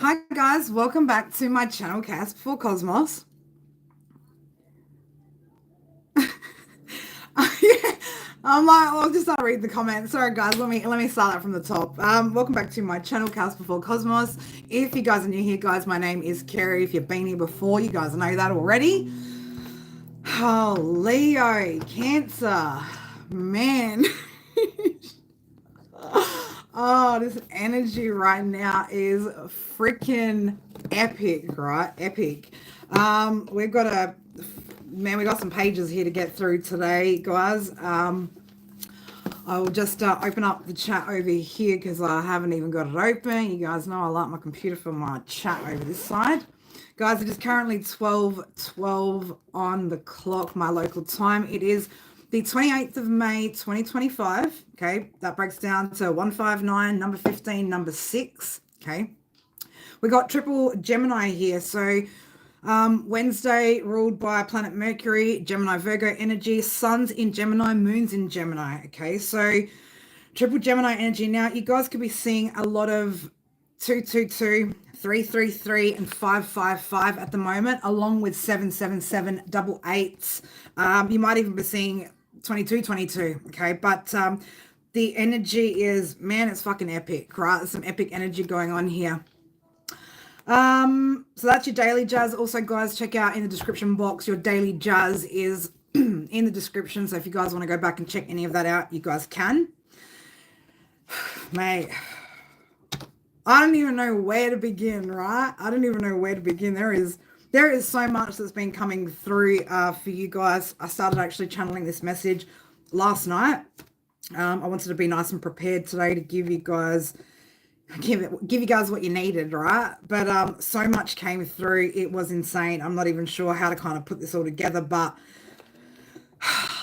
Hi guys, welcome back to my channel, Cast Before Cosmos. Yeah, I'm like, I'll just start reading the comments. Sorry guys, let me start that from the top. Welcome back to my channel, Cast Before Cosmos. If you guys are new here, guys, my name is Kerry. If you've been here before, you guys know that already. Oh, Leo, Cancer, man. Oh, this energy right now is freaking epic, right? Epic. We've got we got some pages here to get through today, guys. I will just open up the chat over here because I haven't even got it open. You guys know I like my computer for my chat over this side. Guys, it is currently 12:12 on the clock, my local time. It is the 28th of May, 2025. Okay, that breaks down to 159, number 15, number 6. Okay, we got triple Gemini here. So Wednesday ruled by planet Mercury, Gemini, Virgo energy, Sun's in Gemini, Moon's in Gemini. Okay, so triple Gemini energy. Now, you guys could be seeing a lot of 222, 333, and 555 at the moment, along with 777, double eights. You might even be seeing 2222. Okay, but the energy is, man, it's fucking epic, right? There's some epic energy going on here. So that's your daily jazz. Also, guys, check out in the description box. Your daily jazz is in the description. So if you guys want to go back and check any of that out, you guys can. Mate, I don't even know where to begin, right? I don't even know where to begin. There is so much that's been coming through for you guys. I started actually channeling this message last night. I wanted to be nice and prepared today to give you guys what you needed, right? But so much came through. It was insane. I'm not even sure how to kind of put this all together, but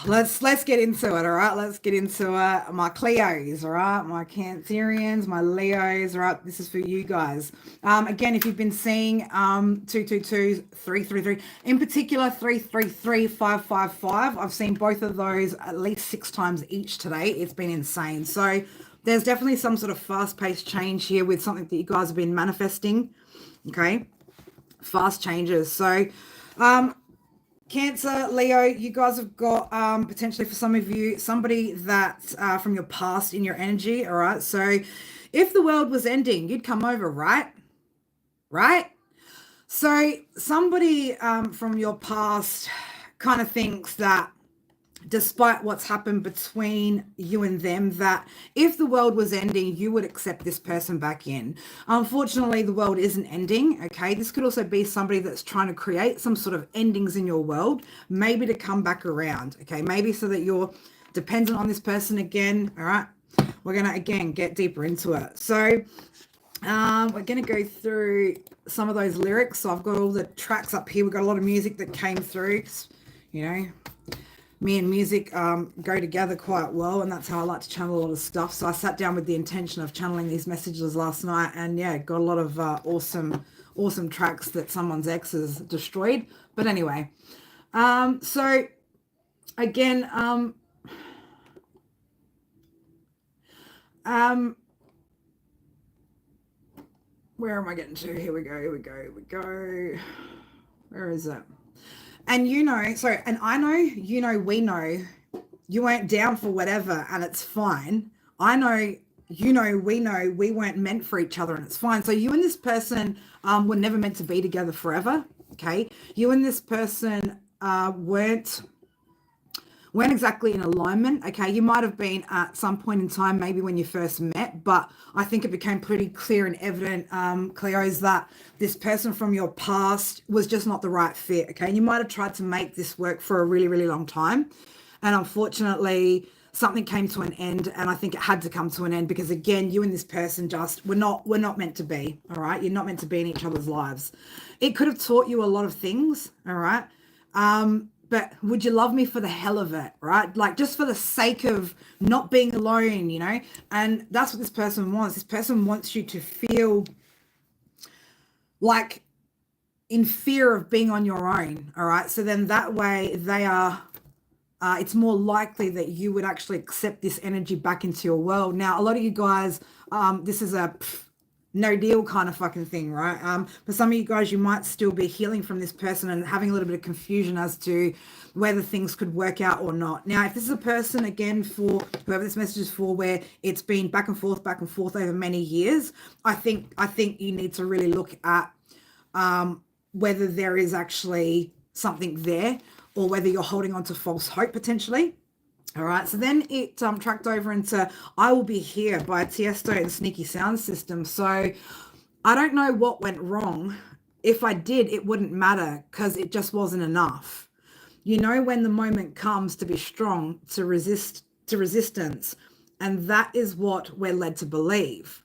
let's get into it. All right, let's get into it. My Cleos, all right, my Cancerians, my Leos, all right, this is for you guys. Again, if you've been seeing 222, 333, in particular 333, 555, I've seen both of those at least 6 times each today. It's been insane. So there's definitely some sort of fast-paced change here with something that you guys have been manifesting. Okay, fast changes. So Cancer, Leo, you guys have got potentially, for some of you, somebody that from your past in your energy. All right, so if the world was ending, you'd come over, right? So somebody from your past kind of thinks that, despite what's happened between you and them, that if the world was ending, you would accept this person back in. Unfortunately, the world isn't ending. Okay, this could also be somebody that's trying to create some sort of endings in your world, maybe to come back around. Okay, maybe so that you're dependent on this person again. All right, we're gonna again get deeper into it. So we're going to go through some of those lyrics. So I've got all the tracks up here. We've got a lot of music that came through. You know, me and music go together quite well, and that's how I like to channel a lot of stuff. So I sat down with the intention of channeling these messages last night, and yeah, got a lot of awesome tracks that someone's ex has destroyed. But anyway, so again, where am I getting to? Here we go. Where is it? And you know, so, and I know, you know, we know you weren't down for whatever, and it's fine. I know, you know, we weren't meant for each other, and it's fine. So you and this person were never meant to be together forever. Okay, you and this person weren't exactly in alignment. Okay, you might have been at some point in time, maybe when you first met, but I think it became pretty clear and evident, Cleo's, that this person from your past was just not the right fit. Okay, and you might have tried to make this work for a really, really long time, and unfortunately something came to an end, and I think it had to come to an end because, again, you and this person just were not meant to be. All right, you're not meant to be in each other's lives. It could have taught you a lot of things. All right, but would you love me for the hell of it, right? Like, just for the sake of not being alone, you know? And that's what this person wants. This person wants you to feel like in fear of being on your own, all right? So then that way it's more likely that you would actually accept this energy back into your world. Now, a lot of you guys, this is a no deal kind of fucking thing, right? For some of you guys, you might still be healing from this person and having a little bit of confusion as to whether things could work out or not. Now, if this is a person, again, for whoever this message is for, where it's been back and forth over many years, I think you need to really look at whether there is actually something there, or whether you're holding on to false hope potentially. All right, so then it tracked over into I Will Be Here by Tiesto and Sneaky Sound System. So I don't know what went wrong. If I did, it wouldn't matter, because it just wasn't enough. You know, when the moment comes to be strong, to resistance, and that is what we're led to believe,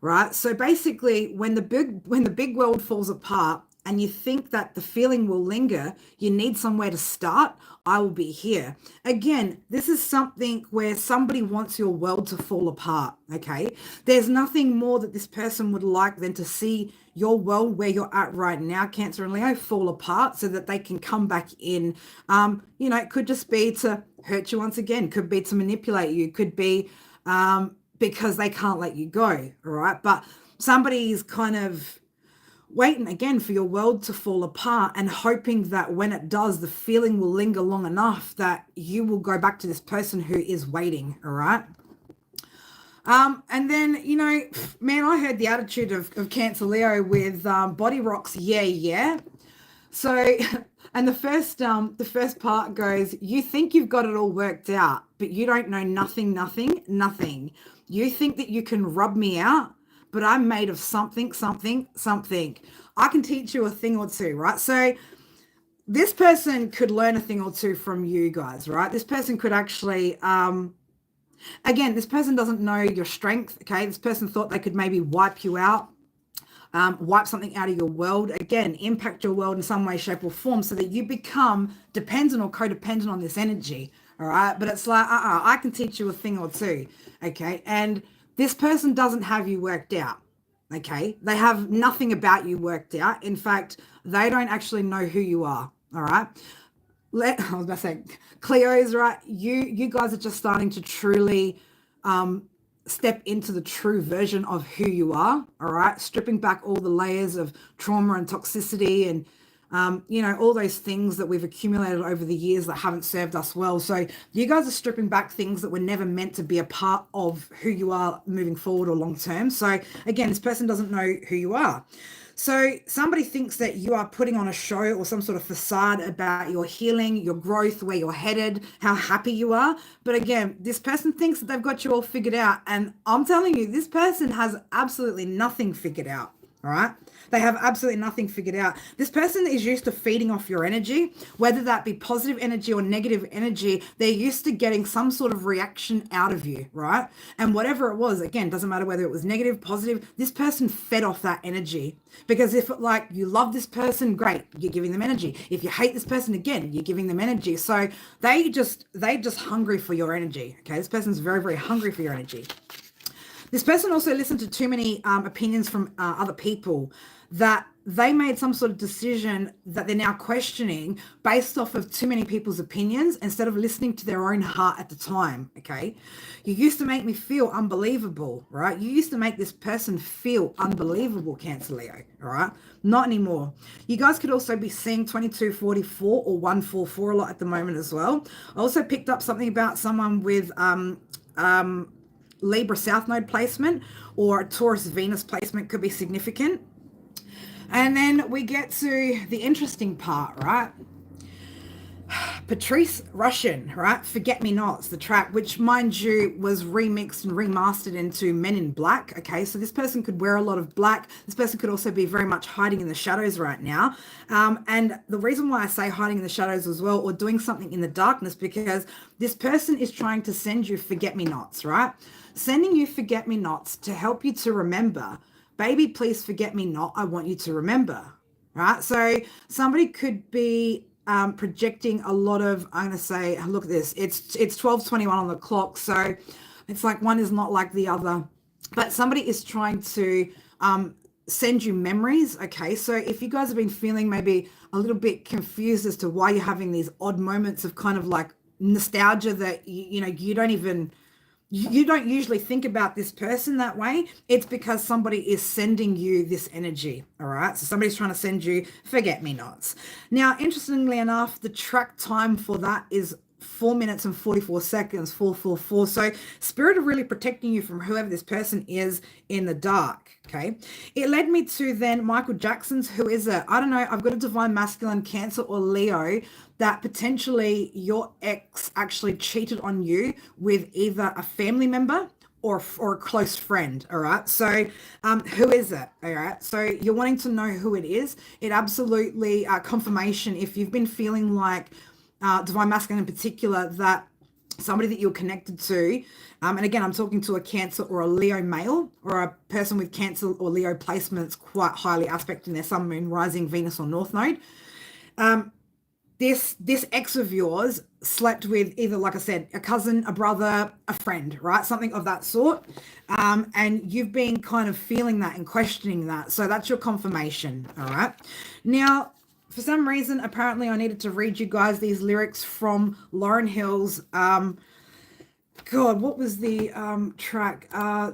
right? So basically, when the big world falls apart, and you think that the feeling will linger, you need somewhere to start, I will be here. Again, this is something where somebody wants your world to fall apart, okay? There's nothing more that this person would like than to see your world where you're at right now, Cancer and Leo, fall apart so that they can come back in. It could just be to hurt you once again, could be to manipulate you, could be because they can't let you go, all right? But somebody's kind of waiting again for your world to fall apart and hoping that when it does, the feeling will linger long enough that you will go back to this person who is waiting, all right? And then, man, I heard the attitude of Cancer Leo with body rocks, yeah. So, and the first part goes, you think you've got it all worked out, but you don't know nothing. You think that you can rub me out, but I'm made of something. I can teach you a thing or two, right? So this person could learn a thing or two from you guys, right? This person could actually, again, this person doesn't know your strength, okay? This person thought they could maybe wipe you out, wipe something out of your world, again, impact your world in some way, shape, or form, so that you become dependent or codependent on this energy, all right? But it's like, I can teach you a thing or two, okay? And this person doesn't have you worked out, okay? They have nothing about you worked out. In fact, they don't actually know who you are, all right? I was about to say, Cleo's, right? You guys are just starting to truly step into the true version of who you are, all right? Stripping back all the layers of trauma and toxicity and all those things that we've accumulated over the years that haven't served us well. So you guys are stripping back things that were never meant to be a part of who you are moving forward or long term. So again, this person doesn't know who you are. So somebody thinks that you are putting on a show or some sort of facade about your healing, your growth, where you're headed, how happy you are. But again, this person thinks that they've got you all figured out. And I'm telling you, this person has absolutely nothing figured out. All right. They have absolutely nothing figured out. This person is used to feeding off your energy, whether that be positive energy or negative energy. They're used to getting some sort of reaction out of you, right? And whatever it was, again, doesn't matter whether it was negative, positive, this person fed off that energy. Because if you love this person, great, you're giving them energy. If you hate this person, again, you're giving them energy. So they just hungry for your energy. Okay. This person's very, very hungry for your energy. This person also listened to too many opinions from other people, that they made some sort of decision that they're now questioning based off of too many people's opinions instead of listening to their own heart at the time, okay? You used to make me feel unbelievable, right? You used to make this person feel unbelievable, Cancer Leo, all right? Not anymore. You guys could also be seeing 2244 or 144 a lot at the moment as well. I also picked up something about someone with Libra South Node placement or a Taurus Venus placement could be significant. And then we get to the interesting part, right? Patrice Rushen, right? Forget Me Nots, the track, which, mind you, was remixed and remastered into Men in Black. Okay, so this person could wear a lot of black. This person could also be very much hiding in the shadows right now. And the reason why I say hiding in the shadows as well, or doing something in the darkness, because this person is trying to send you Forget Me Nots, right? Sending you Forget Me Nots to help you to remember. Baby, please forget me not. I want you to remember, right? So somebody could be projecting a lot of, I'm going to say, look at this. It's 12:21 on the clock. So it's like one is not like the other. But somebody is trying to send you memories. Okay, so if you guys have been feeling maybe a little bit confused as to why you're having these odd moments of kind of like nostalgia that, you don't even you don't usually think about this person that way. It's because somebody is sending you this energy. All right. So somebody's trying to send you forget-me-nots. Now, interestingly enough, the track time for that is 4 minutes and 44 seconds, 444. So spirit are really protecting you from whoever this person is in the dark. Okay. It led me to then Michael Jackson's, who is I don't know, I've got a divine masculine, Cancer or Leo, that potentially your ex actually cheated on you with either a family member or a close friend. All right. So who is it? All right. So you're wanting to know who it is. It absolutely confirmation if you've been feeling like divine masculine in particular, that somebody that you're connected to, and again, I'm talking to a Cancer or a Leo male, or a person with Cancer or Leo placements quite highly aspecting their sun, moon, rising, Venus or North Node. This ex of yours slept with either, like I said, a cousin, a brother, a friend, right? Something of that sort. And you've been kind of feeling that and questioning that. So that's your confirmation. All right. Now, for some reason, apparently I needed to read you guys these lyrics from Lauryn Hill's, God, what was the track? Oh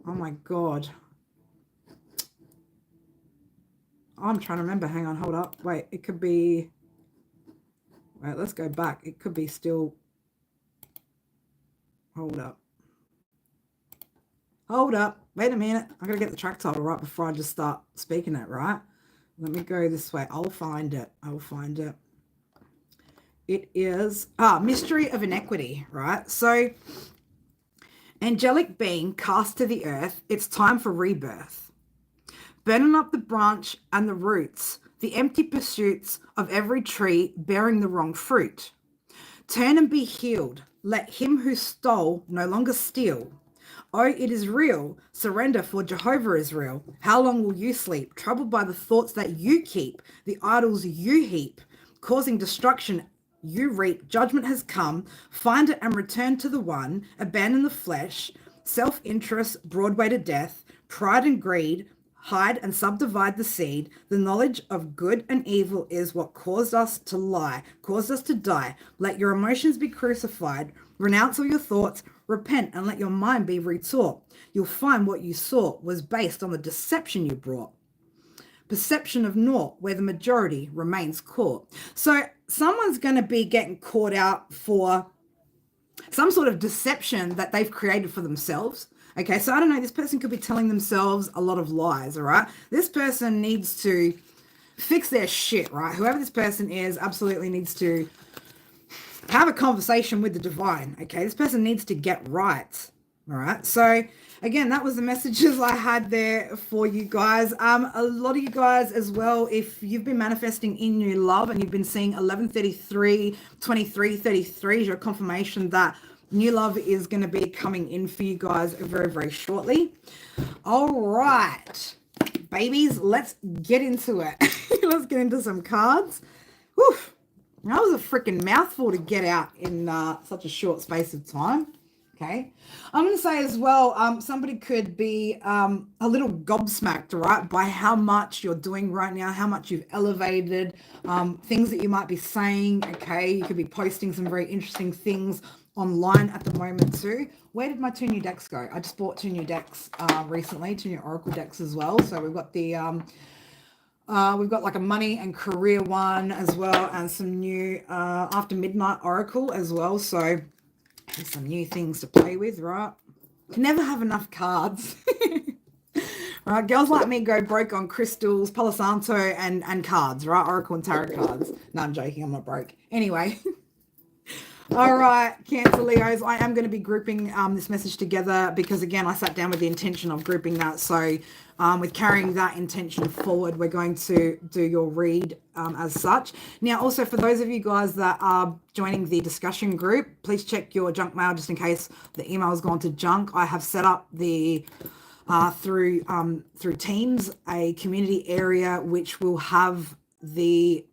my God. I'm trying to remember. Hang on, hold up. Wait, it could be, wait, let's go back. It could be still, hold up. Hold up. Wait a minute. I got to get the track title right before I just start speaking it, right? Let me go this way. I'll find it. It is Mystery of Inequity, right? So, angelic being cast to the earth, it's time for rebirth. Burning up the branch and the roots, the empty pursuits of every tree bearing the wrong fruit. Turn and be healed. Let him who stole no longer steal. Oh, it is real. Surrender, for Jehovah is real. How long will you sleep? Troubled by the thoughts that you keep, the idols you heap, causing destruction you reap. Judgment has come. Find it and return to the one. Abandon the flesh, self-interest, Broadway to death, pride and greed, hide and subdivide the seed. The knowledge of good and evil is what caused us to lie, caused us to die. Let your emotions be crucified. Renounce all your thoughts. Repent and let your mind be retaught. You'll find what you saw was based on the deception you brought. Perception of naught, where the majority remains caught. So someone's going to be getting caught out for some sort of deception that they've created for themselves. Okay, so I don't know, this person could be telling themselves a lot of lies, all right? This person needs to fix their shit, right? Whoever this person is absolutely needs to have a conversation with the divine, okay? This person needs to get right, all right? So, again, that was the messages I had there for you guys. A lot of you guys as well, if you've been manifesting in new love and you've been seeing 1133, 2333 is your confirmation that new love is going to be coming in for you guys very, very shortly. All right, babies, let's get into it. Let's get into some cards. Whew. That was a freaking mouthful to get out in such a short space of time. Okay. I'm going to say as well, somebody could be a little gobsmacked, right, by how much you're doing right now, how much you've elevated, things that you might be saying. Okay. You could be posting some very interesting things online at the moment too. Where did my 2 new decks go? I just bought 2 new decks recently, 2 new Oracle decks as well. So we've got the we've got like a money and career one as well, and some new After Midnight Oracle as well. So there's some new things to play with, right? Can never have enough cards. Right, girls like me go broke on crystals, Palo Santo, and cards, right? Oracle and tarot cards. No, I'm joking. I'm not broke. Anyway. All right, Cancer Leos, I am going to be grouping this message together because, again, I sat down with the intention of grouping that. So with carrying that intention forward, we're going to do your read as such. Now, also, for those of you guys that are joining the discussion group, please check your junk mail just in case the email has gone to junk. I have set up the through Teams a community area which will have the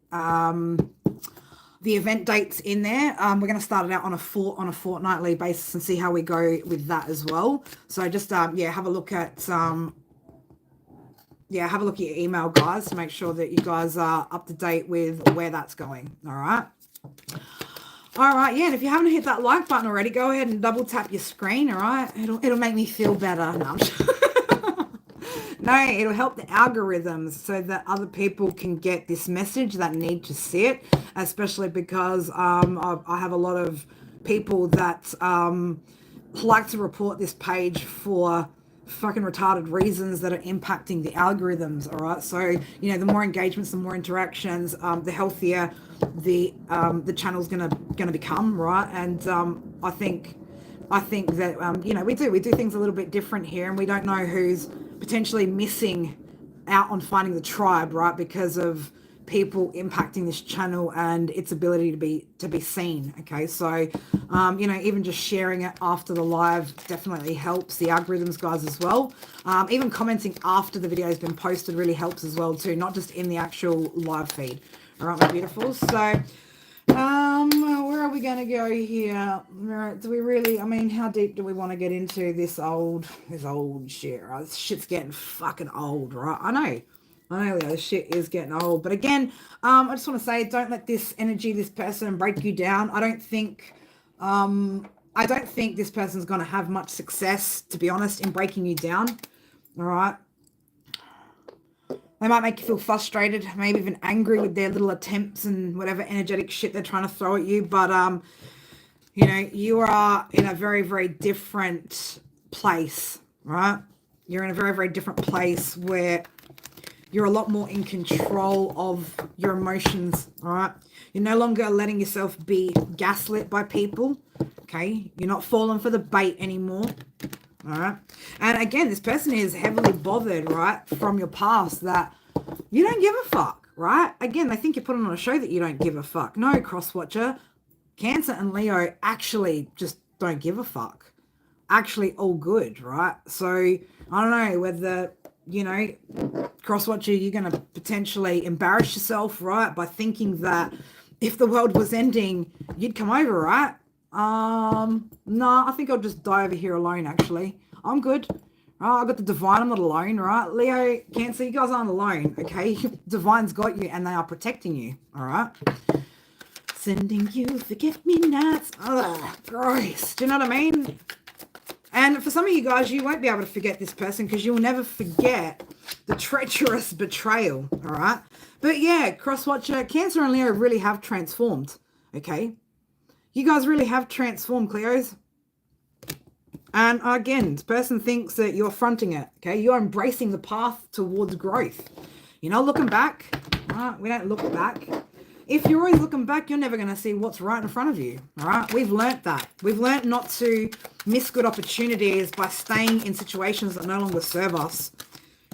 event dates in there. We're going to start it out on a fortnightly basis and see how we go with that as well. So just have a look at have a look at your email, guys, to make sure that you guys are up to date with where that's going. All right. All right, yeah, and if you haven't hit that like button already, go ahead and double tap your screen, all right? It'll make me feel better. No, no, it'll help the algorithms so that other people can get this message that need to see it, especially because I have a lot of people that like to report this page for fucking retarded reasons that are impacting the algorithms. All right, so the more engagements, the more interactions, the healthier the channel's gonna become, right? And I think that we do things a little bit different here, and we don't know who's potentially missing out on finding the tribe, right? Because of people impacting this channel and its ability to be seen. Okay, so even just sharing it after the live definitely helps the algorithms, guys, as well. Even commenting after the video has been posted really helps as well too, not just in the actual live feed. All right, my beautiful. So where are we going to go here? Do we really, how deep do we want to get into this old shit, right? This shit's getting fucking old, right? I know, this shit is getting old. But again, I just want to say, don't let this energy, this person break you down. I don't think this person's going to have much success, to be honest, in breaking you down. All right. They might make you feel frustrated, maybe even angry with their little attempts and whatever energetic shit they're trying to throw at you. But, you are in a very, very different place, right? You're in a very, very different place where you're a lot more in control of your emotions, all right? You're no longer letting yourself be gaslit by people, okay? You're not falling for the bait anymore. All right. And again, this person is heavily bothered, right, from your past that you don't give a fuck, right? Again, they think you're putting on a show that you don't give a fuck. No, cross-watcher. Cancer and Leo actually just don't give a fuck. Actually all good, right? So I don't know whether, cross-watcher, you're going to potentially embarrass yourself, right, by thinking that if the world was ending, you'd come over, right? No, I think I'll just die over here alone, actually. I'm good. I got the divine, I'm not alone, right? Leo, Cancer, you guys aren't alone, okay? Divine's got you and they are protecting you, all right? Sending you forget-me-nots. Oh, gross. Do you know what I mean? And for some of you guys, you won't be able to forget this person because you'll never forget the treacherous betrayal, all right? But yeah, cross-watcher, Cancer and Leo really have transformed, okay? You guys really have transformed, Cleos. And again, this person thinks that you're fronting it, okay? You're embracing the path towards growth. You're not looking back. Right? We don't look back. If you're always looking back, you're never going to see what's right in front of you, all right? We've learnt that. We've learnt not to miss good opportunities by staying in situations that no longer serve us.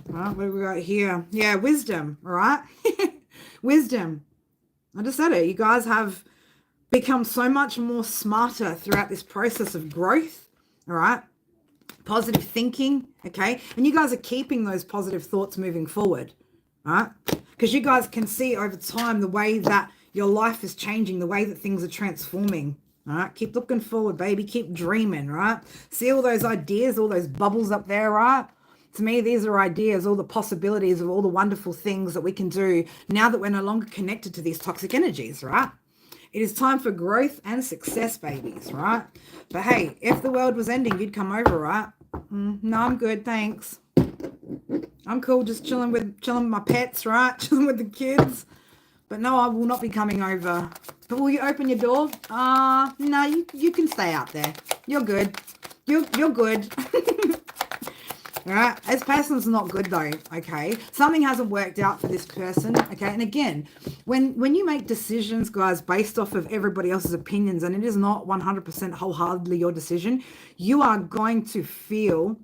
All right, what do we got here? Yeah, wisdom, all right? Wisdom. I just said it. You guys have become so much more smarter throughout this process of growth, all right? Positive thinking, okay? And you guys are keeping those positive thoughts moving forward, all right? Because you guys can see over time the way that your life is changing, the way that things are transforming, all right? Keep looking forward, baby. Keep dreaming, right? See all those ideas, all those bubbles up there, right? To me, these are ideas, all the possibilities of all the wonderful things that we can do now that we're no longer connected to these toxic energies, right? It is time for growth and success, babies, right? But hey, if the world was ending, you'd come over, right? No, I'm good, thanks. I'm cool, just chilling with my pets, right? Chilling with the kids. But no, I will not be coming over. But will you open your door? No, you can stay out there. You're good. You're good. All right, this person's not good though, okay? Something hasn't worked out for this person, okay? And again, when you make decisions, guys, based off of everybody else's opinions, and it is not 100% wholeheartedly your decision, you are going to feel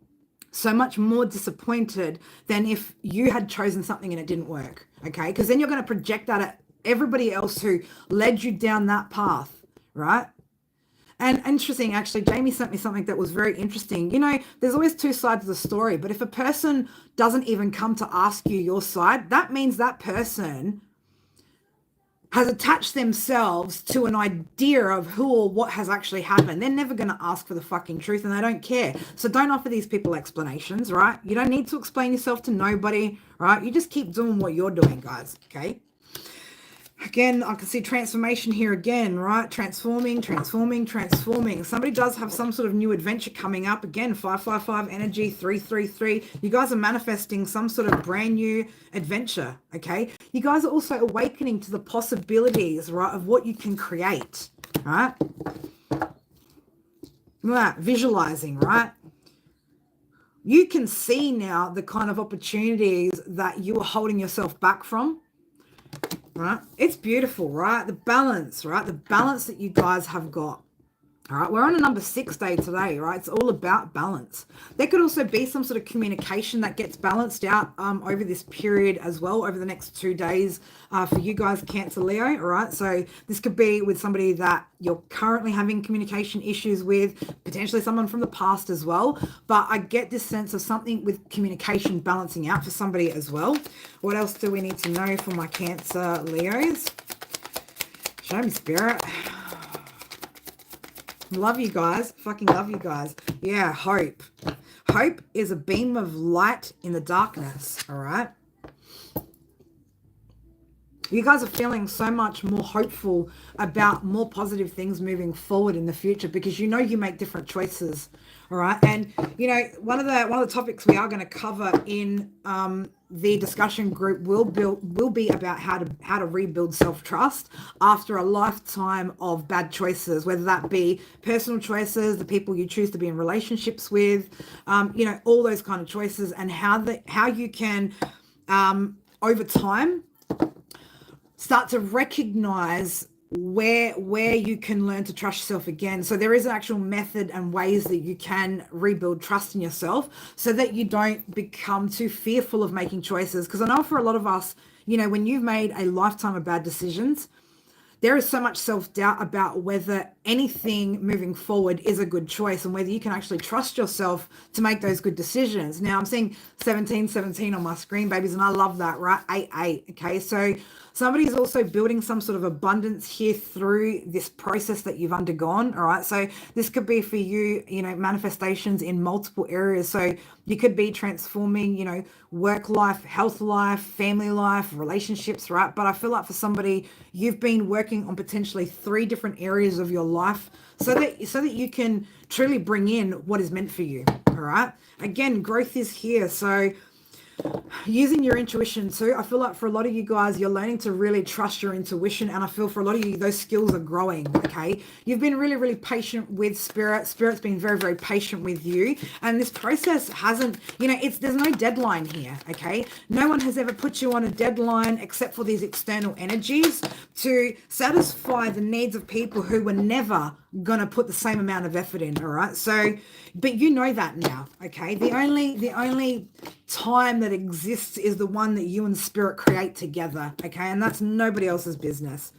so much more disappointed than if you had chosen something and it didn't work, okay? Because then you're going to project that at everybody else who led you down that path, right? And interesting, actually, Jamie sent me something that was very interesting. There's always two sides of the story, but if a person doesn't even come to ask you your side, that means that person has attached themselves to an idea of who or what has actually happened. They're never going to ask for the fucking truth and they don't care. So don't offer these people explanations, right? You don't need to explain yourself to nobody, right? You just keep doing what you're doing, guys, okay? Again, I can see transformation here again, right? Transforming. Somebody does have some sort of new adventure coming up. Again, 555 energy, 333. You guys are manifesting some sort of brand new adventure, okay? You guys are also awakening to the possibilities, right, of what you can create, right? Visualizing, right? You can see now the kind of opportunities that you were holding yourself back from. Right? It's beautiful, right? The balance, right? The balance that you guys have got. All right, we're on a number 6 day today, right? It's all about balance. There could also be some sort of communication that gets balanced out over this period as well, over the next 2 days for you guys, Cancer, Leo, all right? So this could be with somebody that you're currently having communication issues with, potentially someone from the past as well. But I get this sense of something with communication balancing out for somebody as well. What else do we need to know for my Cancer, Leos? Show me, Spirit. Love you guys. Fucking love you guys. Yeah, hope. Hope is a beam of light in the darkness, all right? You guys are feeling so much more hopeful about more positive things moving forward in the future because you know you make different choices, all right? And, you know, one of the topics we are going to cover in the discussion group will be about how to rebuild self-trust after a lifetime of bad choices, whether that be personal choices, the people you choose to be in relationships with, you know, all those kind of choices, and how you can over time start to recognize where you can learn to trust yourself again. So there is an actual method and ways that you can rebuild trust in yourself so that you don't become too fearful of making choices. Because I know for a lot of us, you know, when you've made a lifetime of bad decisions, there is so much self-doubt about whether anything moving forward is a good choice and whether you can actually trust yourself to make those good decisions. Now I'm seeing 1717 on my screen, babies, and I love that, right? 88. Okay, so somebody's also building some sort of abundance here through this process that you've undergone. All right, so this could be for you, you know, manifestations in multiple areas. So you could be transforming, you know, work life, health life, family life, relationships, right? But I feel like for somebody, you've been working on potentially 3 different areas of your life so that you can truly bring in what is meant for you. All right, again, growth is here. So using your intuition too. I feel like for a lot of you guys, you're learning to really trust your intuition, and I feel for a lot of you, those skills are growing. Okay, you've been really, really patient with Spirit. Spirit's been very, very patient with you, and this process hasn't, you know, there's no deadline here. Okay, no one has ever put you on a deadline except for these external energies to satisfy the needs of people who were never gonna put the same amount of effort in. All right, so but you know that now. Okay, the only time that exists is the one that you and Spirit create together. Okay, and that's nobody else's business.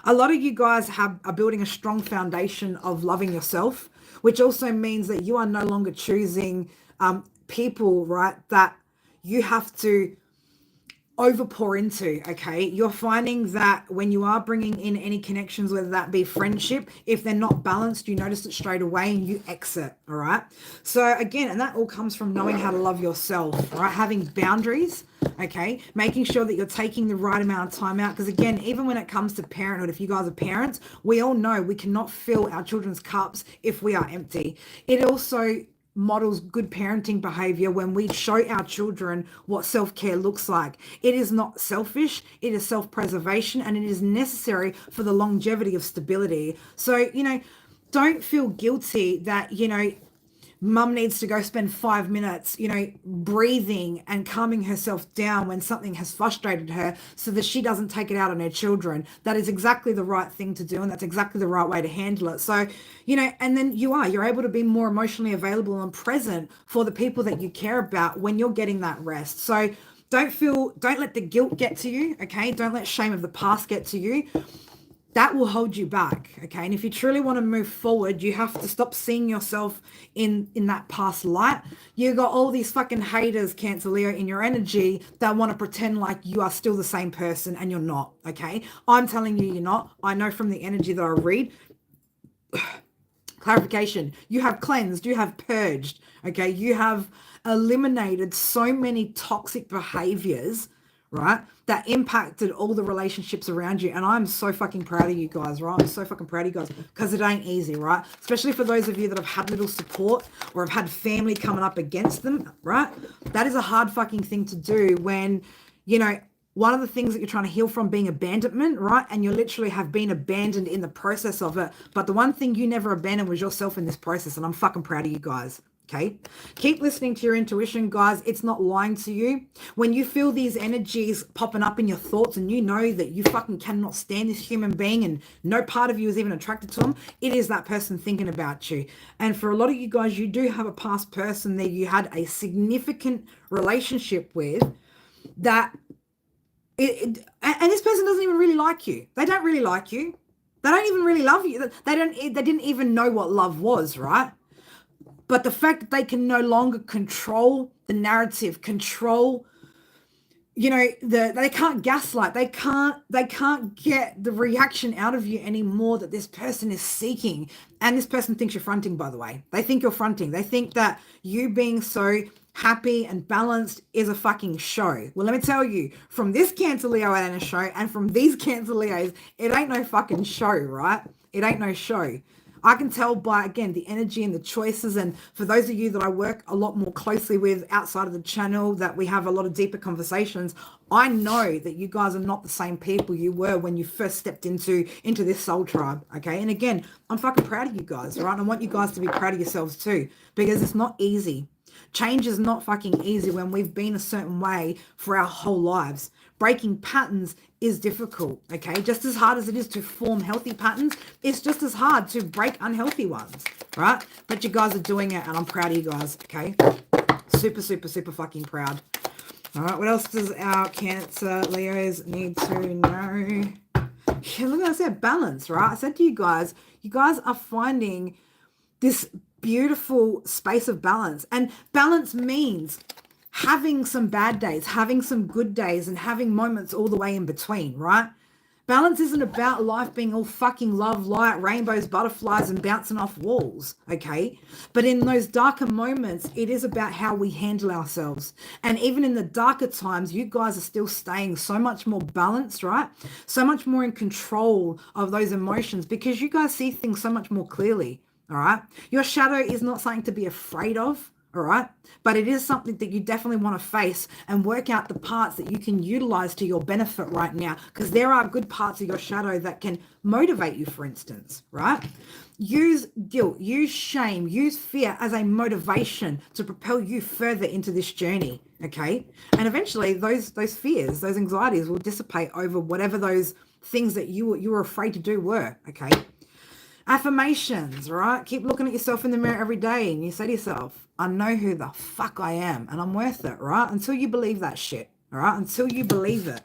A lot of you guys are building a strong foundation of loving yourself, which also means that you are no longer choosing people, right, that you have to overpour into. Okay, you're finding that when you are bringing in any connections, whether that be friendship, if they're not balanced, you notice it straight away and you exit. All right, so again, and that all comes from knowing how to love yourself, right? Having boundaries, okay, making sure that you're taking the right amount of time out, because again, even when it comes to parenthood, if you guys are parents, we all know we cannot fill our children's cups if we are empty. It also models good parenting behavior when we show our children what self-care looks like. It is not selfish, it is self-preservation, and it is necessary for the longevity of stability. So, you know, don't feel guilty that, you know, mum needs to go spend 5 minutes, you know, breathing and calming herself down when something has frustrated her so that she doesn't take it out on her children. That is exactly the right thing to do, and that's exactly the right way to handle it. So, you know, and then you're able to be more emotionally available and present for the people that you care about when you're getting that rest. So don't let the guilt get to you, okay? Don't let shame of the past get to you. That will hold you back, okay? And if you truly want to move forward, you have to stop seeing yourself in that past light. You got all these fucking haters, Cancer, Leo, in your energy that want to pretend like you are still the same person, and you're not, okay? I'm telling you, you're not. I know from the energy that I read. Clarification, you have cleansed, you have purged, okay? You have eliminated so many toxic behaviors, right? That impacted all the relationships around you. And I'm so fucking proud of you guys, right? I'm so fucking proud of you guys because it ain't easy, right? Especially for those of you that have had little support or have had family coming up against them, right? That is a hard fucking thing to do when, you know, one of the things that you're trying to heal from being abandonment, right? And you literally have been abandoned in the process of it. But the one thing you never abandoned was yourself in this process. And I'm fucking proud of you guys. Okay. Keep listening to your intuition, guys. It's not lying to you. When you feel these energies popping up in your thoughts and you know that you fucking cannot stand this human being and no part of you is even attracted to them, it is that person thinking about you. And for a lot of you guys, you do have a past person that you had a significant relationship with that and this person doesn't even really like you. They don't really like you. They don't even really love you. They didn't even know what love was, right? But the fact that they can no longer control the narrative, control, you know, they can't gaslight. They can't get the reaction out of you anymore that this person is seeking. And this person thinks you're fronting, by the way. They think you're fronting. They think that you being so happy and balanced is a fucking show. Well, let me tell you, from this Cancer Leo, it ain't a show. And from these Cancer Leos, it ain't no fucking show, right? It ain't no show. I can tell by, again, the energy and the choices. And for those of you that I work a lot more closely with outside of the channel, that we have a lot of deeper conversations, I know that you guys are not the same people you were when you first stepped into this soul tribe, okay? And again, I'm fucking proud of you guys, right? And I want you guys to be proud of yourselves too, because it's not easy. Change is not fucking easy when we've been a certain way for our whole lives. Breaking patterns is difficult, okay? Just as hard as it is to form healthy patterns, it's just as hard to break unhealthy ones, right? But you guys are doing it, and I'm proud of you guys, okay? Super, super, super fucking proud. All right, what else does our Cancer Leos need to know? Yeah, look, I said balance, right? I said to you guys are finding this beautiful space of balance. And balance means having some bad days, having some good days, and having moments all the way in between, right? Balance isn't about life being all fucking love, light, rainbows, butterflies, and bouncing off walls, okay? But in those darker moments, it is about how we handle ourselves. And even in the darker times, you guys are still staying so much more balanced, right? So much more in control of those emotions because you guys see things so much more clearly, all right? Your shadow is not something to be afraid of, all right? But it is something that you definitely want to face and work out the parts that you can utilize to your benefit right now, because there are good parts of your shadow that can motivate you, for instance, right? Use guilt, use shame, use fear as a motivation to propel you further into this journey, okay? And eventually those fears, those anxieties will dissipate over whatever those things that you were afraid to do were, okay? Affirmations, right? Keep looking at yourself in the mirror every day and you say to yourself, I know who the fuck I am and I'm worth it, right? Until you believe that shit, all right? Until you believe it.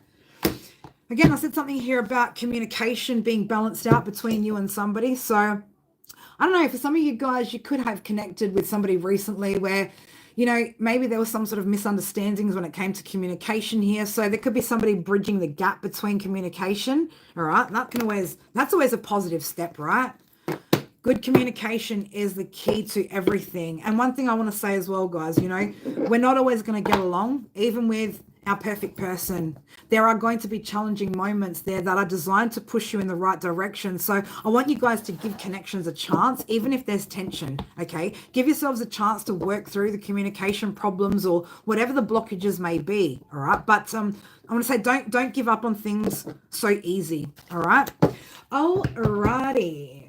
Again, I said something here about communication being balanced out between you and somebody. So I don't know, for some of you guys, you could have connected with somebody recently where, you know, maybe there was some sort of misunderstandings when it came to communication here. So there could be somebody bridging the gap between communication, all right? That's always a positive step, right? Good communication is the key to everything. And one thing I want to say as well, guys, you know, we're not always going to get along, even with our perfect person. There are going to be challenging moments there that are designed to push you in the right direction. So I want you guys to give connections a chance, even if there's tension, okay? Give yourselves a chance to work through the communication problems or whatever the blockages may be, all right? But I want to say don't give up on things so easy, all right? Alrighty,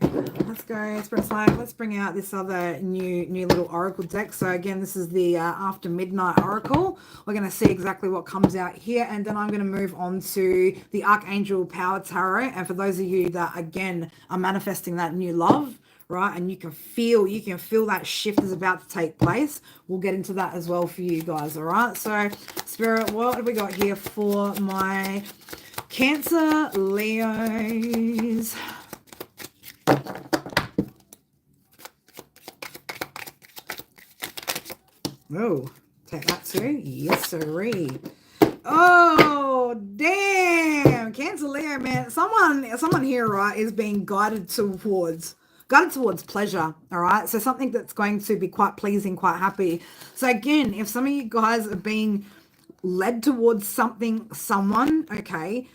let's go Spirit Life. Let's bring out this other new little oracle deck. So again, this is the After Midnight Oracle. We're going to see exactly what comes out here, and then I'm going to move on to the Archangel Power Tarot. And for those of you that again are manifesting that new love, right, and you can feel that shift is about to take place, we'll get into that as well for you guys. All right, so Spirit, what have we got here for my Cancer Leos? Oh, take that too. Yes, sirree. Oh, damn. Cancer Leo, man. Someone here, right, is being guided towards pleasure, all right? So something that's going to be quite pleasing, quite happy. So again, if some of you guys are being led towards someone, okay,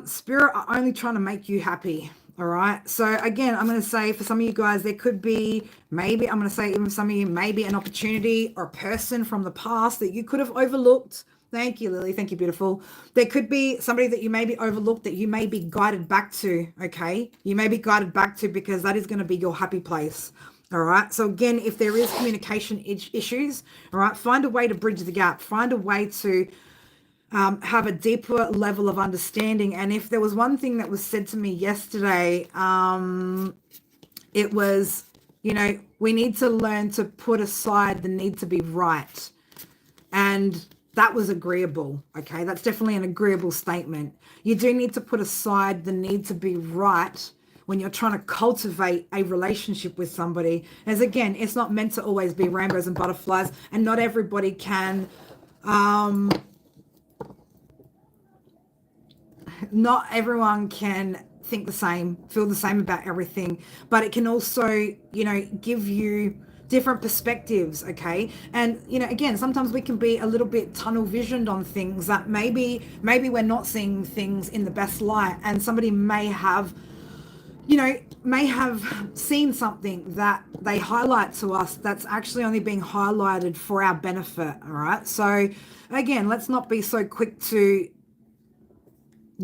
spirit are only trying to make you happy. All right. So again, I'm going to say for some of you guys, there could be maybe, I'm going to say even some of you, maybe an opportunity or a person from the past that you could have overlooked. Thank you, Lily. Thank you, beautiful. There could be somebody that you maybe overlooked that you may be guided back to. Okay. You may be guided back to because that is going to be your happy place. All right. So again, if there is communication issues, all right, find a way to bridge the gap. Find a way to have a deeper level of understanding. And if there was one thing that was said to me yesterday, it was, we need to learn to put aside the need to be right. And that was agreeable. Okay. That's definitely an agreeable statement. You do need to put aside the need to be right when you're trying to cultivate a relationship with somebody. As again, it's not meant to always be rainbows and butterflies, and not everybody can, not everyone can think the same, feel the same about everything, but it can also, give you different perspectives. Okay. And, again, sometimes we can be a little bit tunnel visioned on things that maybe we're not seeing things in the best light, and somebody may have seen something that they highlight to us that's actually only being highlighted for our benefit. All right. So again, let's not be so quick to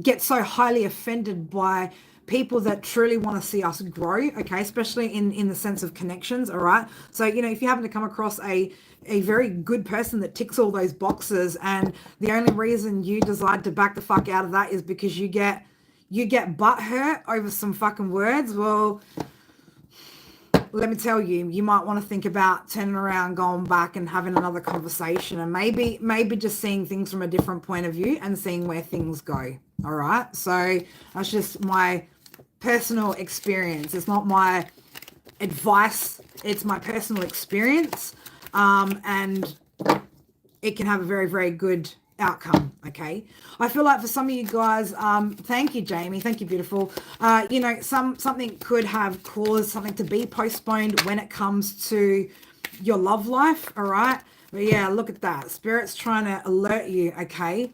get so highly offended by people that truly want to see us grow. Okay. Especially in the sense of connections. All right. So, if you happen to come across a very good person that ticks all those boxes, and the only reason you decide to back the fuck out of that is because you get butthurt over some fucking words, well, let me tell you, you might want to think about turning around, going back and having another conversation, and maybe just seeing things from a different point of view and seeing where things go. All right. So that's just my personal experience. It's not my advice. It's my personal experience. And it can have a very, very good outcome. Okay. I feel like for some of you guys, thank you, Jamie. Thank you, beautiful. Something could have caused something to be postponed when it comes to your love life. All right. But yeah, look at that. Spirit's trying to alert you. Okay.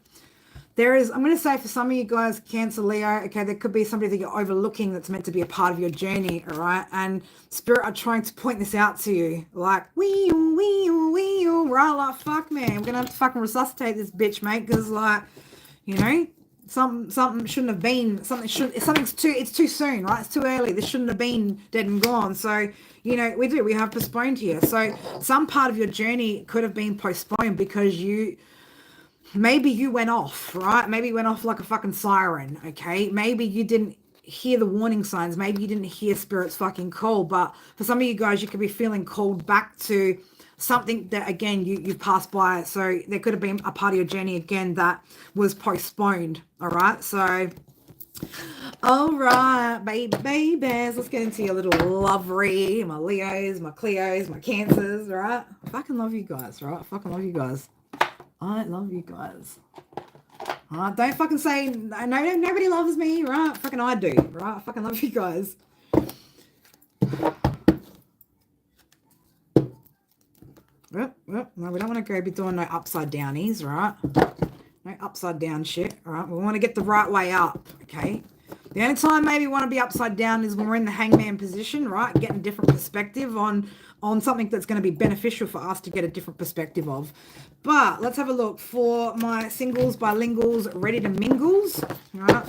I'm going to say for some of you guys, Cancer, Leo, okay, there could be somebody that you're overlooking that's meant to be a part of your journey, all right? And Spirit are trying to point this out to you, like, wee, right? Like, fuck, man, we're going to have to fucking resuscitate this bitch, mate, because, like, something shouldn't have been, it's too soon, right? It's too early. This shouldn't have been dead and gone. So, we have postponed here. So some part of your journey could have been postponed because maybe you went off, right? Maybe you went off like a fucking siren, okay? Maybe you didn't hear the warning signs. Maybe you didn't hear Spirit's fucking call. But for some of you guys, you could be feeling called back to something that, again, you've passed by. So there could have been a part of your journey, again, that was postponed, all right? So, all right, babies. Let's get into your little lovery, my Leos, my Cleos, my Cancers, right? I fucking love you guys, right? I fucking love you guys. I love you guys. Don't fucking say no, nobody loves me, right? Fucking I do, right? I fucking love you guys. No, we don't want to go be doing no upside downies, right? No upside down shit, right? We want to get the right way up, okay? The only time maybe we want to be upside down is when we're in the hangman position, right? Getting a different perspective on something that's going to be beneficial for us to get a different perspective of. But let's have a look for my singles, bilinguals, ready to mingles, right?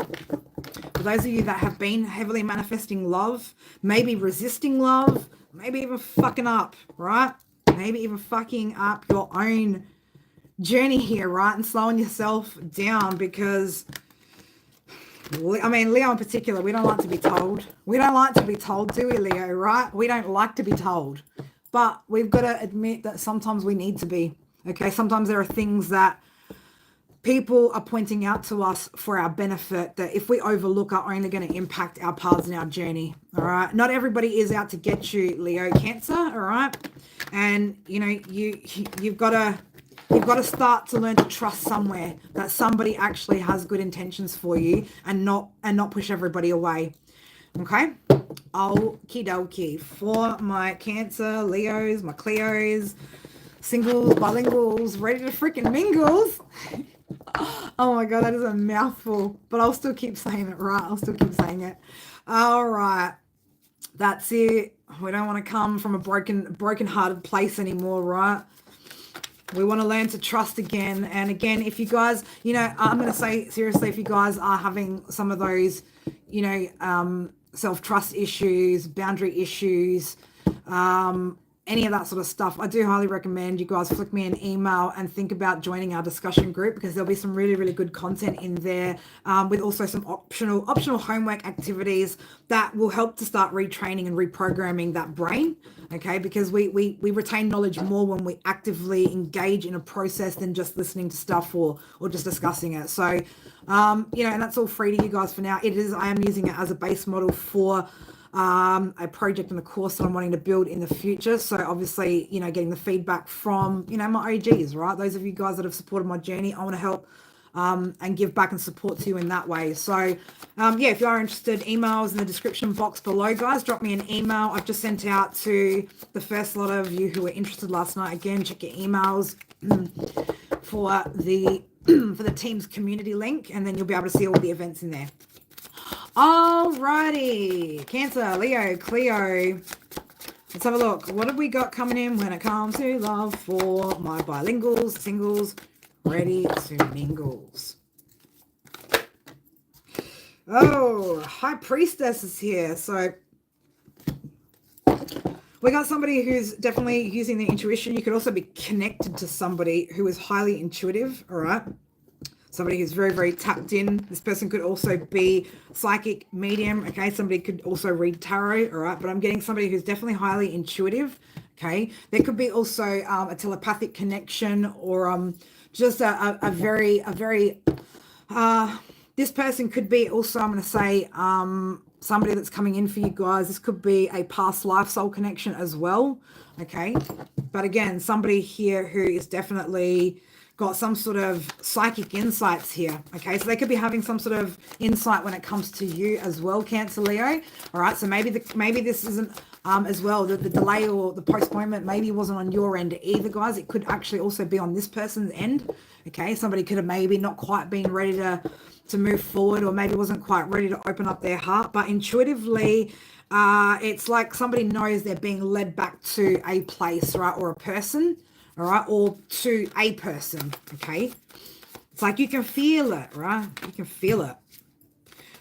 For those of you that have been heavily manifesting love, maybe resisting love, maybe even fucking up, right? Maybe even fucking up your own journey here, right? And slowing yourself down because, I mean, Leo in particular, we don't like to be told. We don't like to be told, do we, Leo, right? We don't like to be told. But we've got to admit that sometimes we need to be. Okay, sometimes there are things that people are pointing out to us for our benefit that if we overlook are only going to impact our paths and our journey. All right. Not everybody is out to get you, Leo, Cancer. All right. And you've got to start to learn to trust somewhere that somebody actually has good intentions for you and not push everybody away. Okay. Okie dokie. For my Cancer, Leos, my Cleos, Singles, bilinguals, ready to freaking mingles. Oh my God, that is a mouthful, but I'll still keep saying it, right? I'll still keep saying it. All right. That's it. We don't want to come from a broken-hearted place anymore, right? We want to learn to trust again. And again, if you guys, I'm going to say seriously, if you guys are having some of those, self-trust issues, boundary issues, any of that sort of stuff, I do highly recommend you guys flick me an email and think about joining our discussion group, because there'll be some really, really good content in there, with also some optional homework activities that will help to start retraining and reprogramming that brain. Okay, because we retain knowledge more when we actively engage in a process than just listening to stuff or just discussing it. So, and that's all free to you guys for now. I am using it as a base model for a project and a course that I'm wanting to build in the future. So obviously, getting the feedback from, my OGs, right? Those of you guys that have supported my journey, I want to help and give back and support to you in that way. So if you are interested, emails in the description box below, guys. Drop me an email. I've just sent out to the first lot of you who were interested last night. Again, check your emails for the team's community link, and then you'll be able to see all the events in there. Alrighty, Cancer, Leo, Cleo. Let's have a look. What have we got coming in when it comes to love for my bilinguals, singles, ready to mingles? Oh, High Priestess is here. So we got somebody who's definitely using their intuition. You could also be connected to somebody who is highly intuitive, all right? Somebody who's very, very tapped in. This person could also be psychic, medium, okay? Somebody could also read tarot, all right? But I'm getting somebody who's definitely highly intuitive, okay? There could be also a telepathic connection, or just a very, this person could be also, I'm going to say, somebody that's coming in for you guys. This could be a past life soul connection as well, okay? But again, somebody here who is definitely got some sort of psychic insights here, okay? So they could be having some sort of insight when it comes to you as well, Cancer, Leo. All right, so maybe this isn't as well, the delay or the postponement maybe wasn't on your end either, guys. It could actually also be on this person's end, okay? Somebody could have maybe not quite been ready to move forward, or maybe wasn't quite ready to open up their heart, but intuitively, it's like somebody knows they're being led back to a place, right, or a person, all right, or to a person, okay? It's like you can feel it, right? You can feel it.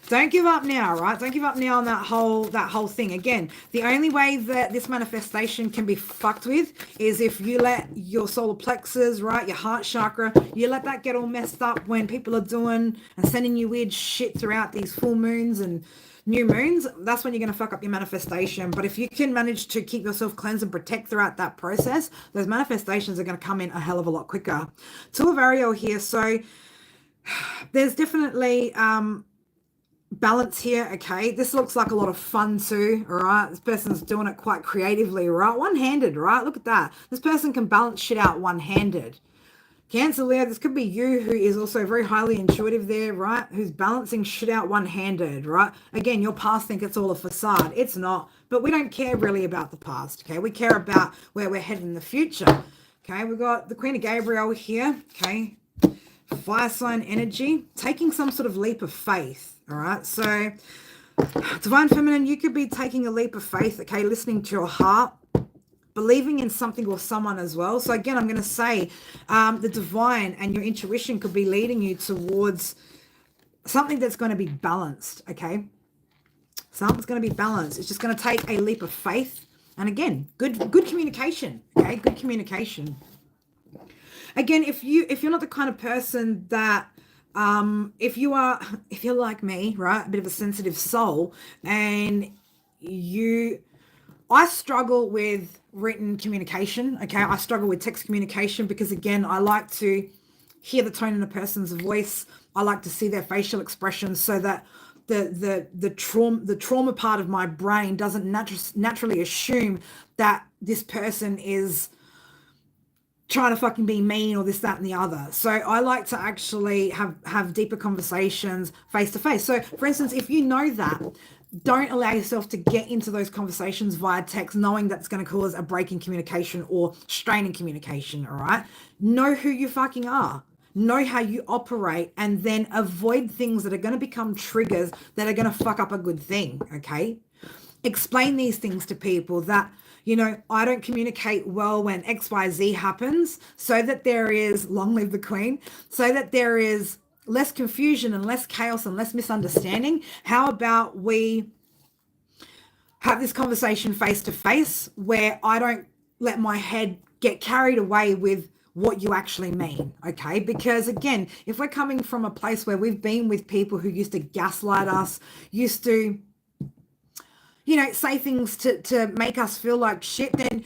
Don't give up now, right? Don't give up now on that whole thing. Again, the only way that this manifestation can be fucked with is if you let your solar plexus, right, your heart chakra, you let that get all messed up when people are doing and sending you weird shit throughout these full moons and new moons. That's when you're going to fuck up your manifestation. But if you can manage to keep yourself cleansed and protect throughout that process, those manifestations are going to come in a hell of a lot quicker. Two of Ariel here. So there's definitely balance here, okay? This looks like a lot of fun too, all right? This person's doing it quite creatively, right? One-handed, right? Look at that. This person can balance shit out one-handed. Cancer, Leo, this could be you who is also very highly intuitive there, right? Who's balancing shit out one-handed, right? Again, your past think it's all a facade. It's not, but we don't care really about the past, okay? We care about where we're headed in the future, okay? We've got the Queen of Gabriel here, okay? Fire sign energy, taking some sort of leap of faith, all right? So, Divine Feminine, you could be taking a leap of faith, okay? Listening to your heart, believing in something or someone as well. So again, I'm going to say the divine and your intuition could be leading you towards something that's going to be balanced, okay? Something's going to be balanced. It's just going to take a leap of faith. And again, good communication, okay? Good communication. Again, if you're not the kind of person that if you're like me, right, a bit of a sensitive soul, and I struggle with written communication, okay? I struggle with text communication because, again, I like to hear the tone in a person's voice. I like to see their facial expressions so that the trauma part of my brain doesn't naturally assume that this person is trying to fucking be mean or this, that, and the other. So I like to actually have deeper conversations face to face. So, for instance, if you know that don't allow yourself to get into those conversations via text, knowing that's going to cause a break in communication or strain in communication, all right? Know who you fucking are. Know how you operate, and then avoid things that are going to become triggers that are going to fuck up a good thing, okay? Explain these things to people that, I don't communicate well when XYZ happens, so that there is, long live the Queen, so that there is less confusion and less chaos and less misunderstanding. How about we have this conversation face to face where I don't let my head get carried away with what you actually mean, okay? Because again, if we're coming from a place where we've been with people who used to gaslight us, used to say things to make us feel like shit, then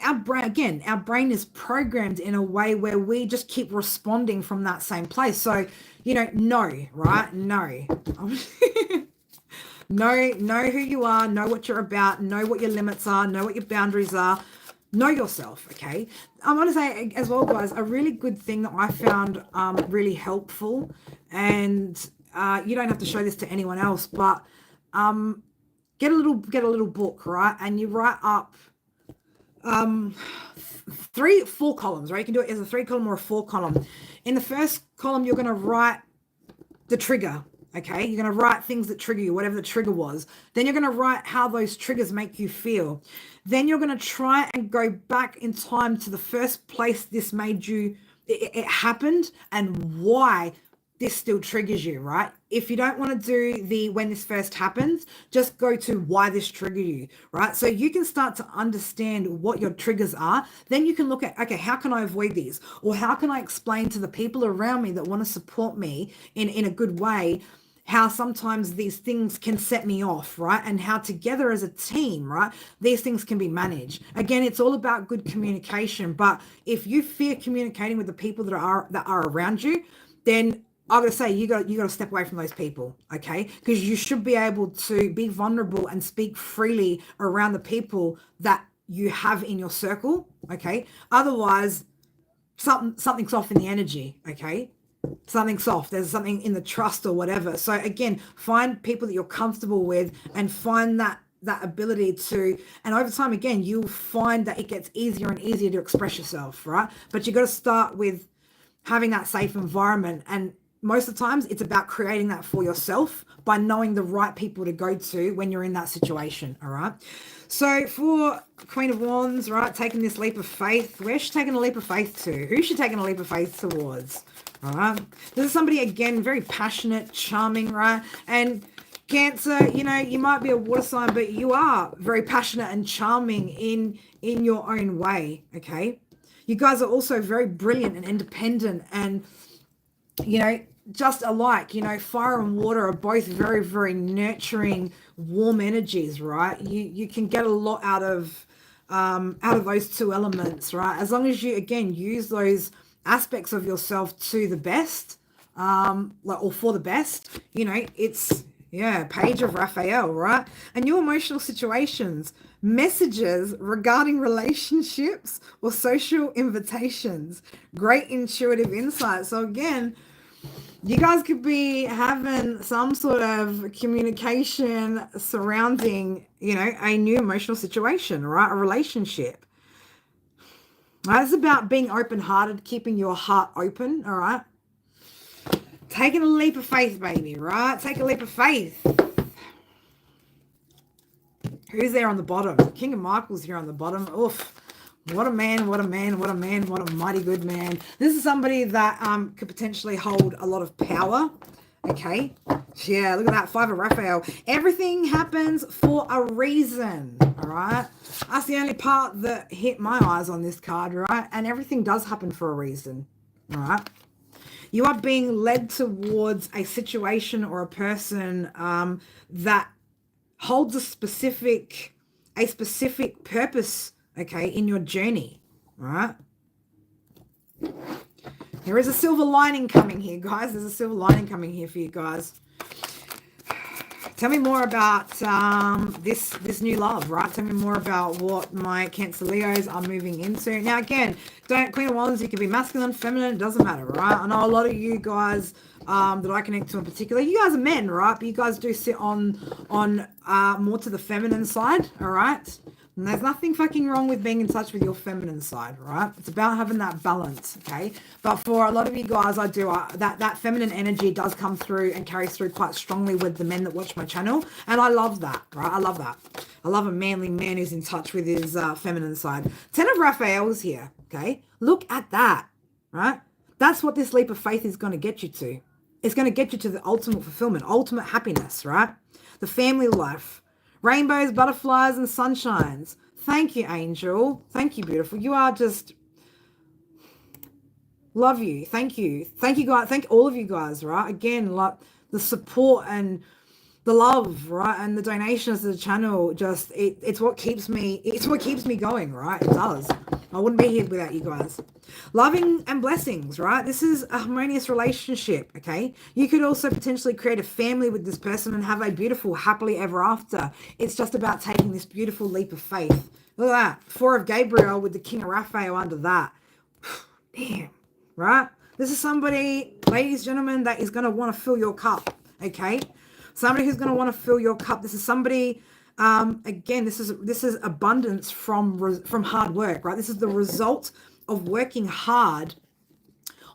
our brain is programmed in a way where we just keep responding from that same place. So, no, right? No. Know who you are, know what you're about, know what your limits are, know what your boundaries are, know yourself, okay? I want to say as well, guys, a really good thing that I found really helpful, and you don't have to show this to anyone else, but get a little book, right? And you write up 4 columns, right? You can do it as a 3 column or a 4 column. In the first column, you're going to write the trigger, okay? You're going to write things that trigger you, whatever the trigger was. Then you're going to write how those triggers make you feel. Then you're going to try and go back in time to the first place this made you, it happened, and why this still triggers you, right? If you don't want to do the when this first happens, just go to why this triggered you, right? So you can start to understand what your triggers are. Then you can look at, okay, how can I avoid these? Or how can I explain to the people around me that want to support me in a good way, how sometimes these things can set me off, right? And how together as a team, right, these things can be managed. Again, it's all about good communication. But if you fear communicating with the people that are around you, then I'm going to say you got to step away from those people, okay? Because you should be able to be vulnerable and speak freely around the people that you have in your circle, okay? Otherwise, something's off in the energy, okay? Something's off. There's something in the trust or whatever. So again, find people that you're comfortable with, and find that ability to, and over time, again, you'll find that it gets easier and easier to express yourself, right? But you got to start with having that safe environment, and most of the times it's about creating that for yourself by knowing the right people to go to when you're in that situation, all right? So for Queen of Wands, right, taking this leap of faith, where's she taking a leap of faith to? Who's she taking a leap of faith towards, all right? This is somebody, again, very passionate, charming, right? And Cancer, you might be a water sign, but you are very passionate and charming in your own way, okay? You guys are also very brilliant and independent, and just alike. Fire and water are both very, very nurturing, warm energies, right? You can get a lot out of those 2 elements, right? As long as you, again, use those aspects of yourself to the best, or for the best, it's, Page of Raphael, right? And your emotional situations, messages regarding relationships or social invitations, great intuitive insight. So again, you guys could be having some sort of communication surrounding, a new emotional situation, right? A relationship. Right? It's about being open-hearted, keeping your heart open, all right? Taking a leap of faith, baby, right? Take a leap of faith. Who's there on the bottom? King of Michael's here on the bottom. Oof. What a man, what a man, what a man, what a mighty good man. This is somebody that could potentially hold a lot of power, okay? Yeah, look at that, 5 of Raphael. Everything happens for a reason, all right? That's the only part that hit my eyes on this card, right? And everything does happen for a reason, all right? You are being led towards a situation or a person that holds a specific purpose, okay, in your journey, all right? There is a silver lining coming here, guys. There's a silver lining coming here for you guys. Tell me more about this new love, right? Tell me more about what my Cancer Leos are moving into. Now, again, Queen of Wands, you can be masculine, feminine, it doesn't matter, right? I know a lot of you guys that I connect to in particular, you guys are men, right? But you guys do sit on more to the feminine side, all right? And there's nothing fucking wrong with being in touch with your feminine side, right? It's about having that balance, okay? But for a lot of you guys, that feminine energy does come through and carries through quite strongly with the men that watch my channel. And I love that, right? I love that. I love a manly man who's in touch with his feminine side. 10 of Raphael's here, okay? Look at that, right? That's what this leap of faith is going to get you to. It's going to get you to the ultimate fulfillment, ultimate happiness, right? The family life. Rainbows, butterflies, and sunshines. Thank you, Angel. Thank you, beautiful. You are just... Love you. Thank you. Thank you, guys. Thank all of you guys, right? Again, like the support and the love, right? And the donations to the channel, just, it's what keeps me going, right? It does. I wouldn't be here without you guys. Loving and blessings, right? This is a harmonious relationship, okay? You could also potentially create a family with this person and have a beautiful, happily ever after. It's just about taking this beautiful leap of faith. Look at that. 4 of Gabriel with the King of Raphael under that. Damn, right? This is somebody, ladies, gentlemen, that is going to want to fill your cup, okay? Somebody who's going to want to fill your cup. This is somebody... again, this is abundance from hard work, right? This is the result of working hard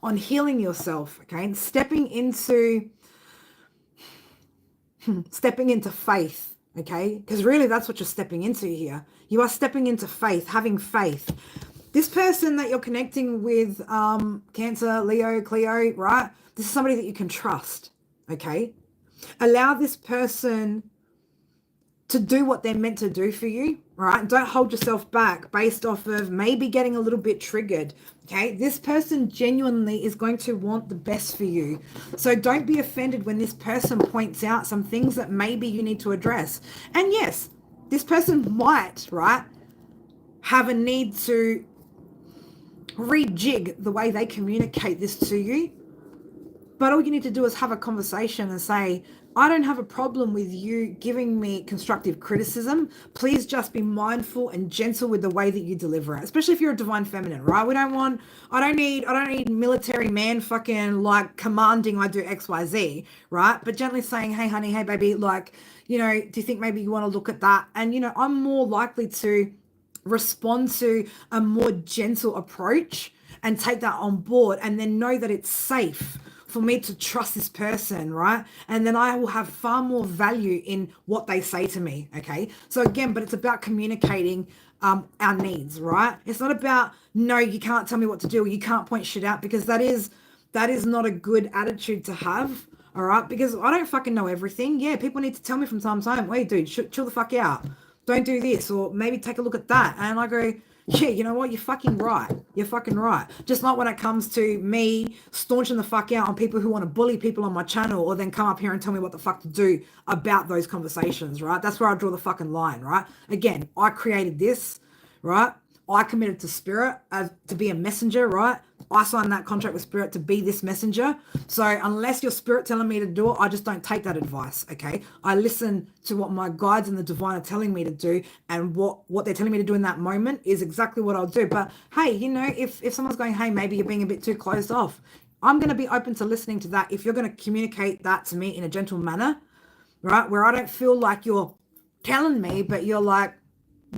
on healing yourself, okay, and stepping into faith, okay, because really that's what you're stepping into here. You are stepping into faith, having faith. This person that you're connecting with, Cancer, Leo, Cleo, right? This is somebody that you can trust, okay? Allow this person to do what they're meant to do for you, right? Don't hold yourself back based off of maybe getting a little bit triggered, okay? This person genuinely is going to want the best for you. So don't be offended when this person points out some things that maybe you need to address. And yes, this person might, right, have a need to rejig the way they communicate this to you. But all you need to do is have a conversation and say, I don't have a problem with you giving me constructive criticism. Please just be mindful and gentle with the way that you deliver it, especially if you're a divine feminine, right? I don't need military man fucking like commanding I do X, Y, Z, right? But gently saying, hey, honey, hey, baby, like, you know, do you think maybe you want to look at that? And, you know, I'm more likely to respond to a more gentle approach and take that on board and then know that it's safe for me to trust this person, right? And then I will have far more value in what they say to me, okay? So again, but it's about communicating our needs, right? It's not about, no, you can't tell me what to do, or you can't point shit out, because that is not a good attitude to have, all right? Because I don't fucking know everything. Yeah, people need to tell me from time to time, wait, dude, chill the fuck out. Don't do this, or maybe take a look at that. And I go, yeah, you know what? You're fucking right. You're fucking right. Just not when it comes to me staunching the fuck out on people who want to bully people on my channel, or then come up here and tell me what the fuck to do about those conversations, right? That's where I draw the fucking line, right? Again, I created this, right? I committed to Spirit to be a messenger, right? I signed that contract with Spirit to be this messenger. So unless your Spirit telling me to do it, I just don't take that advice, okay? I listen to what my guides and the divine are telling me to do, and what they're telling me to do in that moment is exactly what I'll do. But hey, you know, if someone's going, hey, maybe you're being a bit too closed off, I'm going to be open to listening to that if you're going to communicate that to me in a gentle manner, right? Where I don't feel like you're telling me, but you're like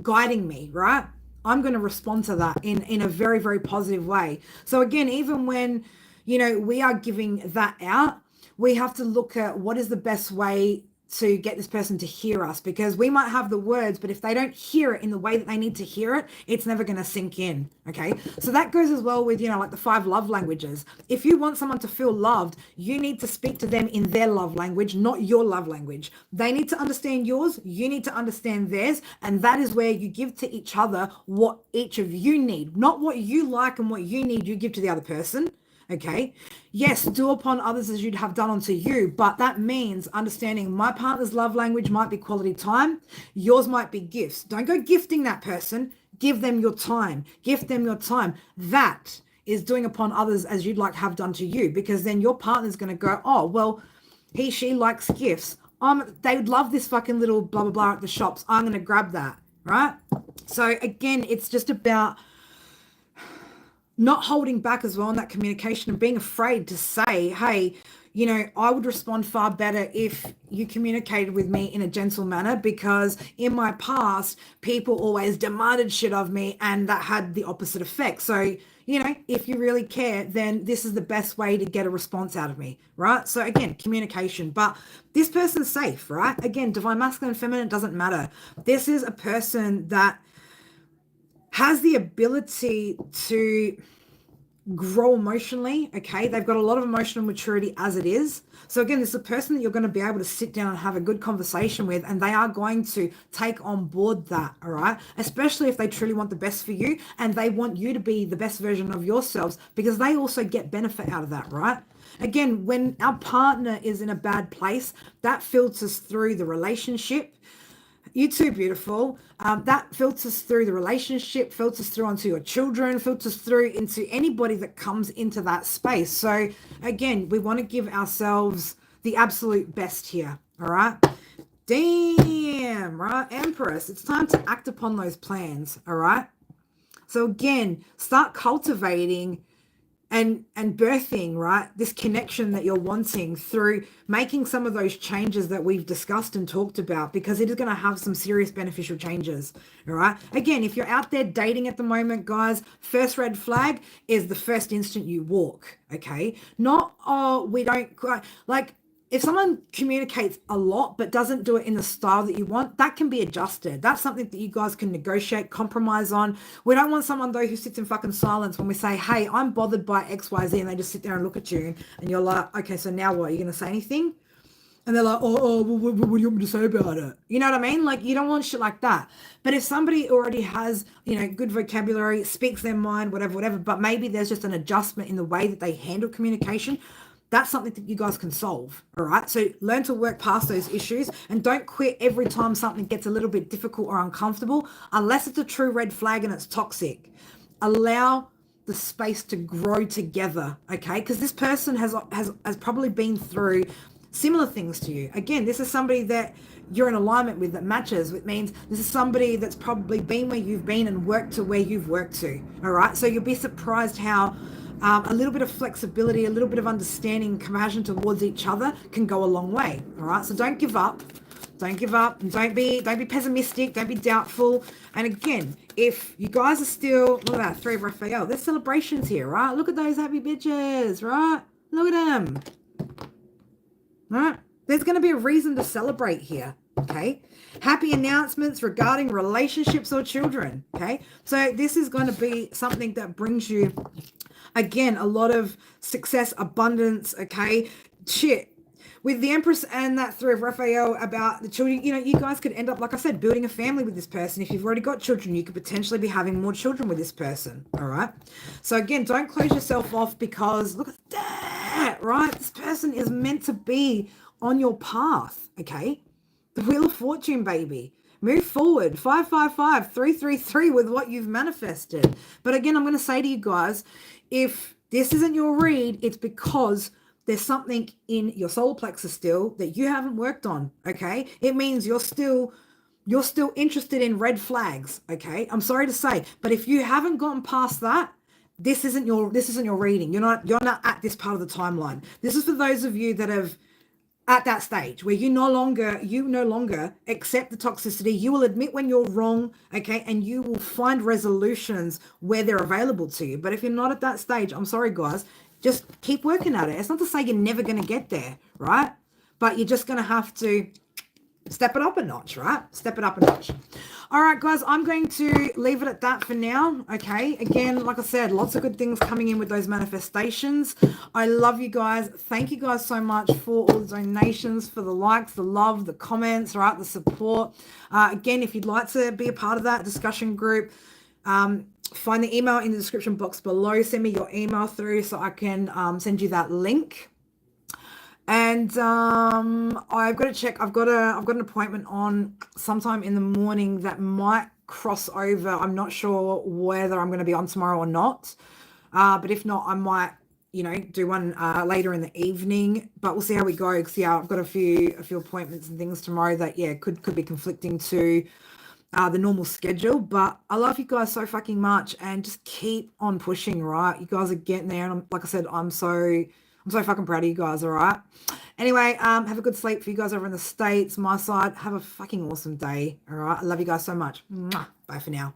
guiding me, right? I'm going to respond to that in a very, very positive way. So again, even when, you know, we are giving that out, we have to look at what is the best way to get this person to hear us, because we might have the words, but if they don't hear it in the way that they need to hear it, it's never going to sink in. Okay. So that goes as well with, you know, like the 5 love languages. If you want someone to feel loved, you need to speak to them in their love language, not your love language. They need to understand yours. You need to understand theirs. And that is where you give to each other what each of you need, not what you like and what you need, you give to the other person. Okay. Yes, do upon others as you'd have done unto you. But that means understanding my partner's love language might be quality time. Yours might be gifts. Don't go gifting that person. Give them your time. Gift them your time. That is doing upon others as you'd like have done to you. Because then your partner's going to go, oh, well, she likes gifts. they would love this fucking little blah, blah, blah at the shops. I'm going to grab that, right? So again, it's just about not holding back as well in that communication and being afraid to say, hey, you know, I would respond far better if you communicated with me in a gentle manner, because in my past, people always demanded shit of me and that had the opposite effect. So, you know, if you really care, then this is the best way to get a response out of me, right? So again, communication, but this person's safe, right? Again, divine masculine, feminine, doesn't matter. This is a person that has the ability to grow emotionally, okay? They've got a lot of emotional maturity as it is. So again, this is a person that you're going to be able to sit down and have a good conversation with, and they are going to take on board that, all right? Especially if they truly want the best for you and they want you to be the best version of yourselves, because they also get benefit out of that, right? Again, when our partner is in a bad place, that filters through the relationship. You too, beautiful. That filters through the relationship, filters through onto your children, filters through into anybody that comes into that space. So again, we want to give ourselves the absolute best here. All right. Damn, right? Empress, it's time to act upon those plans. All right. So again, start cultivating and birthing, right, this connection that you're wanting through making some of those changes that we've discussed and talked about, because it is going to have some serious beneficial changes. All right. Again, if you're out there dating at the moment, guys, first red flag is the first instant you walk. Okay. Not, oh, we don't like. If someone communicates a lot but doesn't do it in the style that you want, that can be adjusted. That's something that you guys can negotiate, compromise on. We don't want someone, though, who sits in fucking silence when we say, hey, I'm bothered by X, Y, Z, and they just sit there and look at you, and you're like, okay, so now what? Are you going to say anything? And they're like, well, what do you want me to say about it? You know what I mean? Like, you don't want shit like that. But if somebody already has, you know, good vocabulary, speaks their mind, whatever, but maybe there's just an adjustment in the way that they handle communication, that's something that you guys can solve. All right. So learn to work past those issues and don't quit every time something gets a little bit difficult or uncomfortable, unless it's a true red flag and it's toxic. Allow the space to grow together. Okay. Because this person has probably been through similar things to you. Again, this is somebody that you're in alignment with, that matches, which means this is somebody that's probably been where you've been and worked to where you've worked to. All right. So you'll be surprised how a little bit of flexibility, a little bit of understanding, compassion towards each other can go a long way. All right. So don't give up. Don't give up, and don't be pessimistic. Don't be doubtful. And again, if you guys are still, look at that, 3 of Raphael. There's celebrations here, right? Look at those happy bitches, right? Look at them. All right. There's going to be a reason to celebrate here. Okay. Happy announcements regarding relationships or children. Okay. So this is going to be something that brings you, again, a lot of success, abundance, okay? Shit. With the Empress and that 3 of Raphael about the children, you know, you guys could end up, like I said, building a family with this person. If you've already got children, you could potentially be having more children with this person, all right? So again, don't close yourself off, because look at that, right? This person is meant to be on your path, okay? The Wheel of Fortune, baby. Move forward, 555, 333 with what you've manifested. But again, I'm going to say to you guys, if this isn't your read, it's because there's something in your solar plexus still that you haven't worked on, okay? It means you're still interested in red flags, okay? I'm sorry to say, but if you haven't gotten past that, this isn't your reading. You're not at this part of the timeline. This is for those of you that have at that stage where you no longer accept the toxicity. You will admit when you're wrong, okay, and you will find resolutions where they're available to you. But if you're not at that stage, I'm sorry, guys, just keep working at it. It's not to say you're never going to get there, right? But you're just going to have to step it up a notch, right? Step it up a notch. All right, guys, I'm going to leave it at that for now, okay? Again, like I said, lots of good things coming in with those manifestations. I love you guys. Thank you guys so much for all the donations, for the likes, the love, the comments, right? The support. Again, if you'd like to be a part of that discussion group, find the email in the description box below. Send me your email through so I can send you that link. And I've got to check. I've got an appointment on sometime in the morning that might cross over. I'm not sure whether I'm going to be on tomorrow or not. But if not, I might do one later in the evening, but we'll see how we go. Because yeah, I've got a few appointments and things tomorrow that could be conflicting to the normal schedule. But I love you guys so fucking much, and just keep on pushing, right? You guys are getting there, and like I said, I'm so fucking proud of you guys. All right. Anyway, have a good sleep for you guys over in the States. My side, have a fucking awesome day. All right. I love you guys so much. Mwah. Bye for now.